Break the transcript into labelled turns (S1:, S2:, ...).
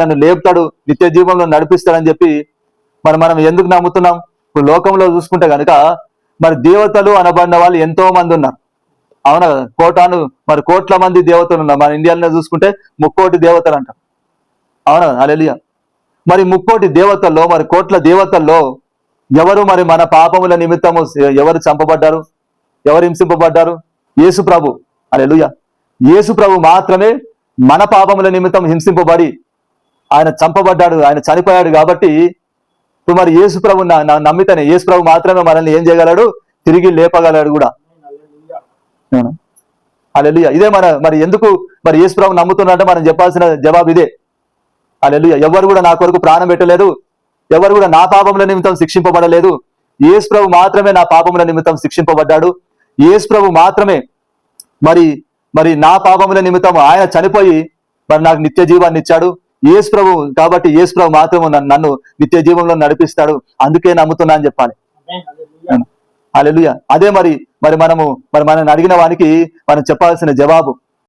S1: నన్ను లేపుతాడు, నిత్య జీవంలో నడిపిస్తాడని చెప్పి మనం ఎందుకు నమ్ముతున్నాం? ఇప్పుడు లోకంలో చూసుకుంటే కనుక మరి దేవతలు అనబడిన వాళ్ళు ఎంతో మంది ఉన్నారు. అవునా కదా? కోట్ల మంది దేవతలు ఉన్నారు. మన ఇండియాలో చూసుకుంటే 3,000,000 దేవతలు అంటారు. అవునా? హల్లెలూయా. మరి 3,000,000 దేవతల్లో, మరి కోట్ల దేవతల్లో ఎవరు మరి మన పాపముల నిమిత్తము ఎవరు చంపబడ్డారు, ఎవరు హింసింపబడ్డారు? యేసు ప్రభు. హల్లెలూయా. యేసు ప్రభు మాత్రమే మన పాపముల నిమిత్తం హింసింపబడి ఆయన చంపబడ్డాడు, ఆయన చనిపోయాడు. కాబట్టి ఇప్పుడు మరి యేసు ప్రభు నమ్మితేనే యేసు ప్రభు మాత్రమే మనల్ని ఏం చేయగలడు? తిరిగి లేపగలడు కూడా. హల్లెలూయా. ఇదే మరి ఎందుకు మరి యేసు ప్రభు నమ్ముతున్నట్టే మనం చెప్పాల్సిన జవాబు ఇదే. హల్లెలూయా. ఎవరు కూడా నా కొరకు ప్రాణం పెట్టలేదు, ఎవరు కూడా నా పాపముల నిమిత్తం శిక్షింపబడలేదు. యేసు ప్రభు మాత్రమే నా పాపముల నిమిత్తం శిక్షింపబడ్డాడు. యేసు ప్రభు మాత్రమే మరి నా పాపముల నిమిత్తం ఆయన చనిపోయి మరి నాకు నిత్య జీవాన్ని ఇచ్చాడు. యేసు ప్రభు కాబట్టి యేసు ప్రభు మాత్రమే నన్ను నిత్య జీవంలో నడిపిస్తాడు, అందుకే నమ్ముతున్నా అని చెప్పాలి. హల్లెలూయా. అదే మరి మనల్ని అడిగిన వానికి మనం చెప్పాల్సిన జవాబు.